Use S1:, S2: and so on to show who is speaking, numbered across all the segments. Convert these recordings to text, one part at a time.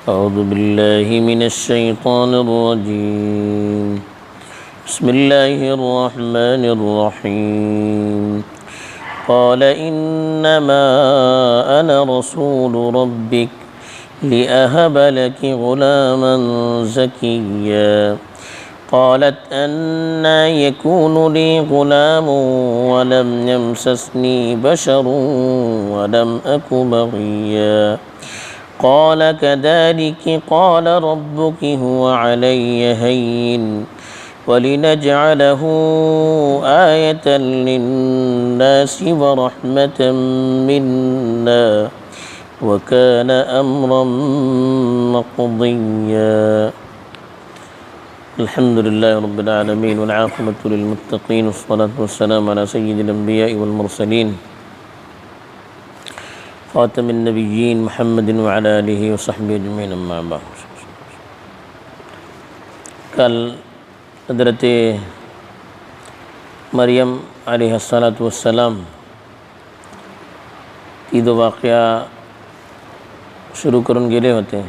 S1: أعوذ بالله من الشيطان الرجيم بسم الله الرحمن الرحيم قال إنما أنا رسول ربك لأهب لك غلاما زكيا قالت أنى يكون لي غلام ولم يمسسني بشر ولم أك بغيا قال كذلك قال ربك هو علي هين ولنجعله آية للناس ورحمة منا وكان أمرا مقضيا الحمد لله رب العالمين والعاقبة للمتقين والصلاة والسلام على سيد الأنبياء والمرسلين خاتم النبيين محمد وعلى آله وصحبه أجمعين अम्मा बाद कल हज़रत मरियम अलैहिस्सलातु वस्सलाम ती दो वाक़या सुरू करून गेले होते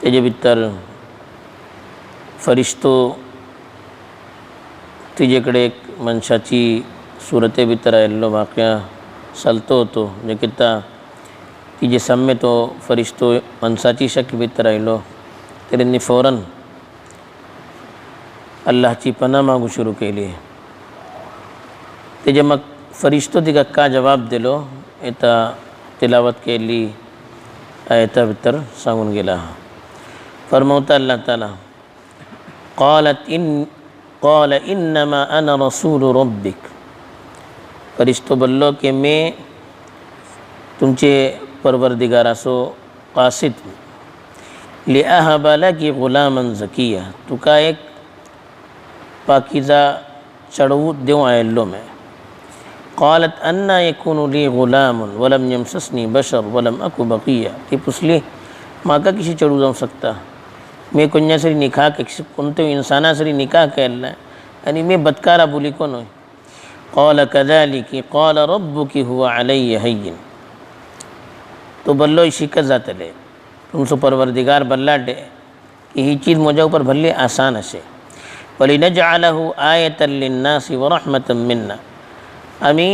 S1: तेजे भितर फरिश्तो तिजेकडे एक मनशाची सुरते भितर आयिल्लो वाक़या चलतो होतो जे किता तिजे सामने तो फरिश्तो मनशाची शक्ल भितर आयिल्लो तेणी फौरन अल्लाहची पनाह मागू सुरू केली तेजे मग फरिश्तो तिका का जवाब दिलो येता तिलावत केली आयता भितर सांगून गेला फरमावता अल्लाह ताला قال إنما أنا रसूल रब्बिक फरिश्तो बोल्लो कि मैं तुमचे परवरदिगाराचो कासिद लिअहब लकी गुलामन ज़किया तुका एक पाकीज़ा चढ़वू देव आयल्लो मैं क़ालत अन्ना यकूनु ली गुलामुन वलम यमससनी बशर वलम अकु बक़िया ती पुसली माका किसी चढ़ू जाऊ सकता मैं कोणासरी निकाह कोणत्या इंसानासरी निकाह केला आणि मैं बदकारा बोली कोण होय क़ाल कज़ालिक क़ाल रब्बुक हुवा अलय्य हय्यन तो बल्लो शिकत जातले तुमचो परवरदिगार बल्लाडे कि ही चीज म्हज्या ऊपर भल्ली आसान अशे वलिनजअलहु आयतन लिन्नासी व रहमतन मिन्ना आमी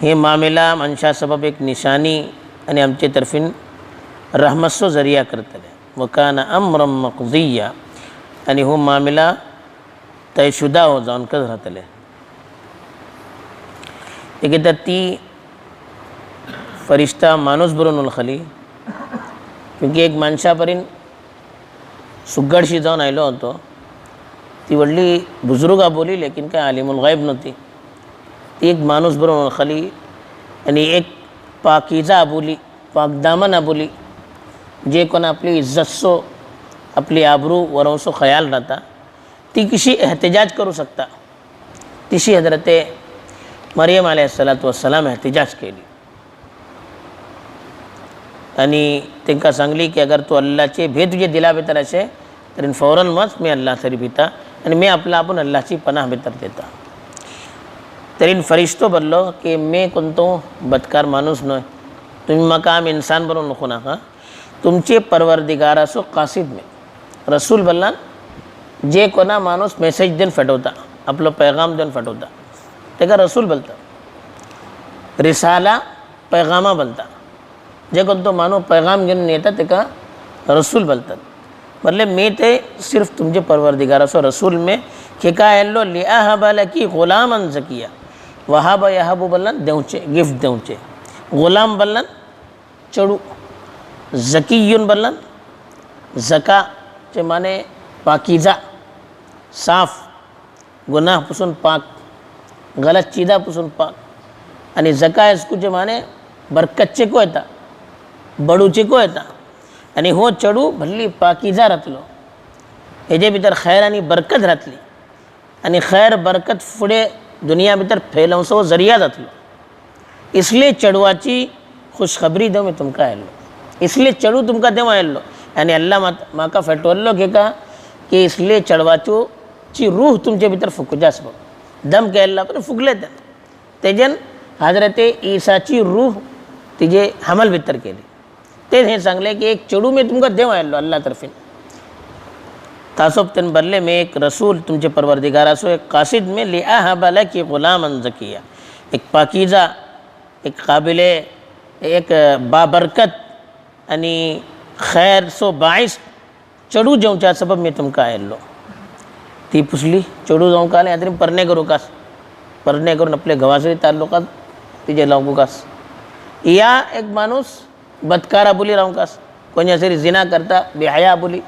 S1: हे मामला मनशा सबब एक निशानी आणि आमचे तरफीन रहमतचो जरिया करतले वकान अम्रम मक़दिया आणि हो मामला तयशुदा हो जावन कच राहतले एक ती फरिश्ता माणूस बरोवन उलखली क्योंकि एक मनशा पर्यंत सुगडशी जावन आयलो होतो ती व्हडली बुजुर्गा बोली लेकिन काय आलिमुल गायब नव्हती ती एक माणूस बरोवन उलखली आणि एक पाकीजा बोली पाकदामन बोली जे कोण आपली इज्जतचो आपली आबरू वरोवचो ख्याल राहता ती कशी एहतिजाज करू शकता तशी हजरत मरियम अलैहिस्सलातु वस्सलाम एहतिजाज केली आणि तांकां सांगली की अगर तू अल्लाहचे भेद तुझे दिला भितर अशे तर फौरन वच मैं अल्लाह तरी भिता आणि मैं आपला आपूण अल्लाहची पनाह भितर देता तरी फरिश्तो बोल्लो की मैं कोणतो बदकार माणूस न्हय तुम्ही म्हाका आम इंसान बरोवन नको नाका तुमचे परवरदिगाराचो कासिद में रसूल बोल्ला जे कोणा माणूस मेसेज देवन फटवता आपलो पैगाम देवन फटवता तेका रसूल बोलता रिसाला पैगामा बोलता जे कोण तो माणूस पैगाम घेऊन येता तेका रसूल बोलतात मतलब मैं ते सिर्फ तुमचे परवरदिगाराचो रसूल में के काय आयल्लो लिअहब लकी गुलामन ज़किया वहाब यहबू बोल्ला देवचे गिफ्ट देवचे गुलाम बोल्ला चढ़ू ज़कियुन बोल्ला ज़का चे माने पाकीज़ा साफ गुनाह पासून पाक गलत चीज़ा पासून पाक आणि ज़का इसकुचे माने बरकतचे को येता बडूचे को येता आणि हो चढ़ू भल्ली पाकीज़ा राहतलो हेजे भितर खैर आणि बरकत राहतली आणि खैर बरकत फुडे दुनिया भितर फैलवचो जरिया जातलो इसलिए चढ़वाची खुशखबरी देव मी तुमकां आयल्लो इसलिए चढ़ू तुमकां देव आयल्लो आणि अल्लाह म्हाका फटवल्लो की इसलिए चढ़वाचो ची रूह तुमचे भितर फुकूजास बघ दम केल्ला पण फुगले तेजन हजरत ईसाची रूह तिजे हमल भितर केली तेच हे सांगले की एक चेडू मी तुमका देव आयलो अल्लाह तर्फीन तासोब तेन बदले में एक रसूल तुमचे परवरदिगार असो एक कासिद में लिया बला की ग़ुलामन ज़किया एक पाकीज़ा एक काबिले एक बाबरकत आणि खैर सो बाईस चढू जाऊच्या सबब मी तुमका आयलो ती पुसली चढू जाऊन का आले तरी परणे करू कास परणे करून आपले गव्हासरी तालुकात तिचे लावू कास या एक माणूस बदकारा बोली राहू कास कोणासरी जिना करता बेहया बोली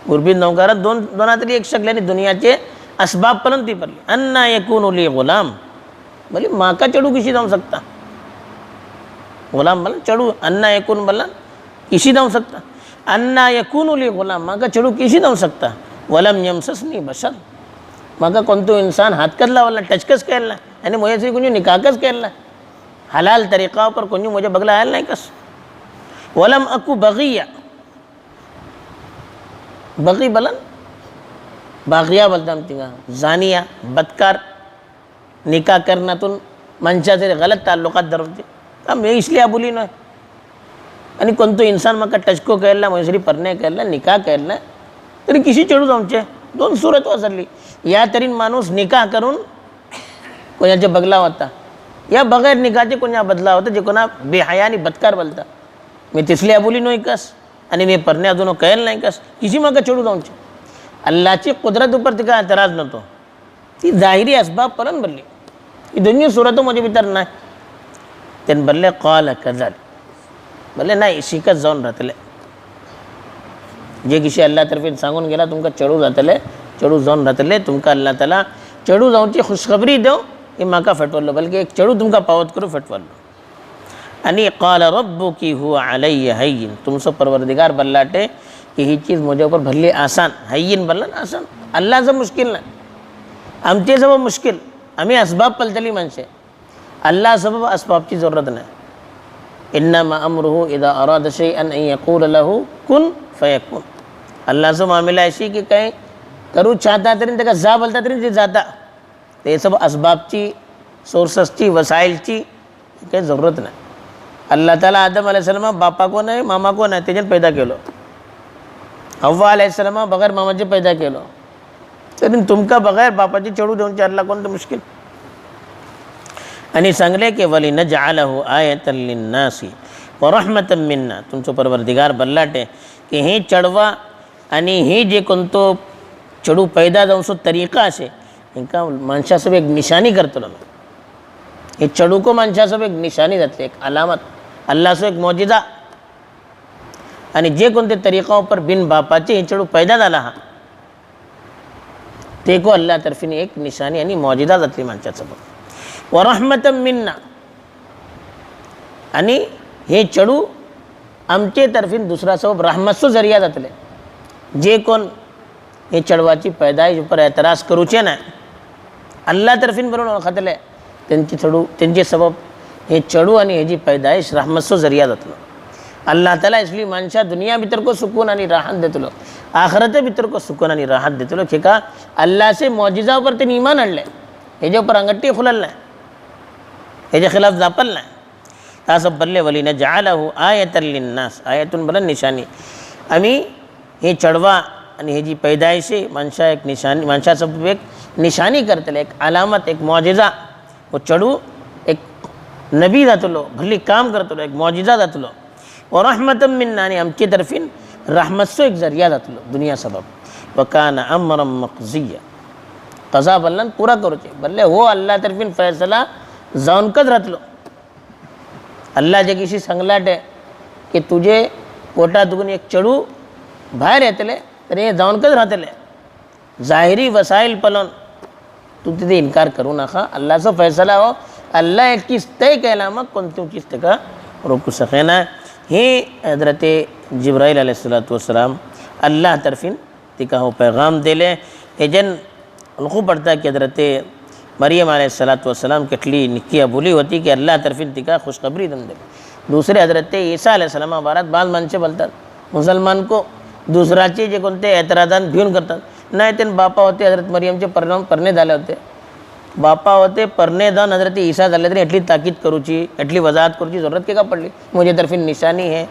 S1: गुरबीन नौकारात दोना तरी एक शकल्याने दुनियाचे असबाब पर्यंत ती पडली अन्ना यकून उली गुलाम बोली माका चढू किशी जाऊ शकता गुलाम बोला चढू अन्ना यकून बोला किशी जाऊ सकता अन्ना यकून उली गुलाम माका चढू किशी जाऊ सकता वलम यमससनी बशर माका कोणतो इंसान हाथ करला वाला टचकस केला आणि मुझे से कुछ निकाकस केला हलाल तरीक़ा पर कुछ मुझे बगला आयल नहीं कस वलम अकु बगिया बगी बलन बागिया बोलता हम तिंगा जानिया बदकार निकाह करना तुम मंचा से गलत ताल्लुकात धरते का मैं इसलिए बोली ना आणि कोणतो इंसान मका टचको केला मैसरी परणे केला निकाह केला तरी किसी चढू जाऊचे दोन सूरत वाचरली या तरी माणूस निकाह करून कोणाचे बगला होता या बगैर निकाहचे कोणा बदला होता जे कोणा बेहया आणि बदकार बोलता मी तिसलिया बोली नाही कस आणि मी परणे अजून कळेल नाही कस किसी मका चढू जाऊचे अल्लाहची कुदरत ऊपर तिका एतराज नव्हतो ती जाहिरी असबाब परन बोलली ही दोन्ही सूरतो माझे भीतर नाही त्यान बोलले कॉल कजल बोले नाही शिकत जाऊन राहतले जे किशी अल्लाह तर्फे सांगून गेला तुमका चढू जातले चढू जाऊन राहतले तुमका अल्लाह ताला चढू जाऊनची खुशखबरी देव हे माका फटवलं बल्कि एक चढू तुमका पावत करू फटवलं आणि काल रब्बुकी हुवा अलैया हय्यिन तुमसो परवरदिगार बल्लाटे कि ही चीज़ मुझे ऊपर भली आसान हय्यिन बल्ला ना आसान अल्लाह से मुश्किल ना आमचे सब मुश्किल आम्ही असबाब पलतली माणसे अल्लाह सबब असबाबची जरूरत नाही इन्नमा अमरुहु इदा अरादा शैअन अन यक़ूल लहू कुन फयकुन अल्लाह से मामला ऐसी कि कहीं करू चाहता तरी त्याका जा बोलता तरी ते जाता ते सब असबाबची सोर्सेसची वसाईलची काही जरूरत नाही अल्लाह ताला आदम अलैहिस्सलाम बापा को नाही मामा को नाही त्याच्यात पैदा केलो हव्वा अलैहिस्सलाम बगैर मामाचे पैदा केलो तरी तुमका बगैर बापाची चढू देऊन अल्लाह कोणतं मुश्किल आणि सांगले की वली नजअलहु आयतन लिन्नासी व रहमतन मिन्ना तुमचो परवरदिगार बल्लाटे की हे चढवा आणि हे जे कोणतो चढू पैदा जाऊन सो तरीका असे इंका माणसासोबत एक निशानी करतो हे चढू को माणसासोबत एक निशानी जाते एक अलामत अल्लाह सो एक मौजिजा आणि जे कोणते तरीका पर बिन बापाचे हे चढू पैदा झाला हा ते को अल्लाह तर्फीने एक निशानी आणि मौजिजा जातली माणसासोबत व रहमतन मिन्ना आणि हे चढू आमचे तर्फीन दुसरा सबब रहमतचो जरिया जातले जे कोण हे चढवाची पैदाइश पर एतराज करूचे ना अल्लाह तर्फीन बरोबर ओळखतले त्यांची चढू त्यांचे सबब हे चढू आणि हेजी पैदाइश रहमतचो जरिया जातलो अल्लाह ताला इसलिए मानशा दुनिया भीतर को सुकून आणि राहत देतलो आखरत भीतर को सुकून आणि राहत देतलो कि का अल्लाह से मौजिजा पर ते ईमान आणले हेजे ऊपर अंगठी खुलल नाही हेजे खिलाफ जापल नाही तासब बल्ले वली नजअलहु आयतन लिन्नास आयतुन बलन निशानी आम्ही हे चढवा आणि हेजी पैदाइशी माणसा एक निशानी माणसा सब एक निशानी करतले एक अलामत एक मौजिजा वो चढू एक नबी जातलो भली काम करतलो एक मौजिजा जातलो व रहमतन मिन्ना आणि आमची तर्फीन रहमतचो एक जरिया जातलो दुनिया सबब वकान अमरम मक़ज़िया कज़ा बल्लन पूरा करूचे बल्ले हो अल्लाह तर्फीन फैसला जाऊनकच राहतलो अल्लाह जे किसी संगलाटे की तुझे पोटा दुगून एक चढू बाहेर येतले तर हे जाऊनकच राहतले जाहिरी वसाईल पलन तू तिथे इनकार करू नका अल्लाहचा फैसला हो अल्लाह एक चीज तय केला मग कोणती चीज ते का रोकू सके ना हे हजरत जिब्राइल अलैहिस्सलातु वस्सलाम अल्लाह तरफीन तिका हो पैगाम दिले हे जन लखू पड़ता कि हजरत मरियम अलैहिस्सलातु वस्सलाम केटली निकिया बोली होती कि अल्लाह तरफीन तिका खुशखबरी दम दे दूसरे हजरत ईसा अलैहिस्सलाम बारात बाल माणसे बोलतात मुसलमान को दुसराचे जे कोणते एतराजान भिवून करतात नाही ते बापा होते हजरत मरियमचे परिणाम करणे झाले होते बापा होते परनेदान हजरत ईसा झाले तरी एटली ताकीद करूची एटली वजाहत करूची जरूरत के का पडली मुझे तरफी निशानी है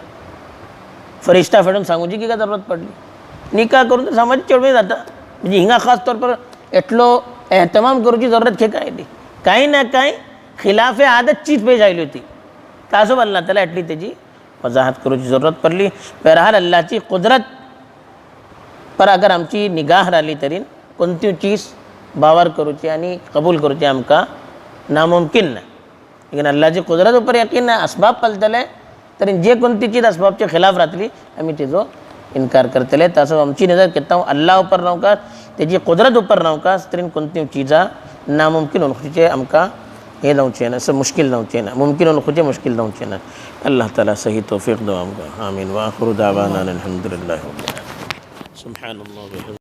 S1: फरिश्ता फेडून सांगूची की का जरूरत पडली निकाह करून तर सामाजिक चळवळी जाता म्हणजे हिंगा खास तौर पर एटलो एहतमाम करूची जरूरत के काय दी काही ना काही खिलाफे आदत चीज पेश आयली होती तासो अल्लाह ताला एटली त्याची वजाहत करूची जरूरत पडली बहरहाल अल्लाहची कुदरत पर अगर आमची निगाह राहिली तरी कोणती चीज बावर करूची आणि कबूल करूची आमकां नामुमकिन नाही लेकिन अल्लाहची कुदरत उपर यकीन नाही असबाब पलतले तरी जे कोणती चीज असबाबच्या खिलाफ राहतली आम्ही तेजो इनकार करतले तसं आमची नजर करता अल्लाह उपर नवकास त्याची कुदरत उपर नवकास तरी कोणती चीजा नामुमकिन होऊचे आमकां हे जावचें ना असं मुश्किल जावचें ना मुमकिन होऊचे मुश्किल जावचें ना अल्लाह ताला सही तौफीक दो आमकां आमीन व आखिरु दावाना अल्हम्दुलिल्लाहि रब्बिल आलमीन सुब्हानल्लाह।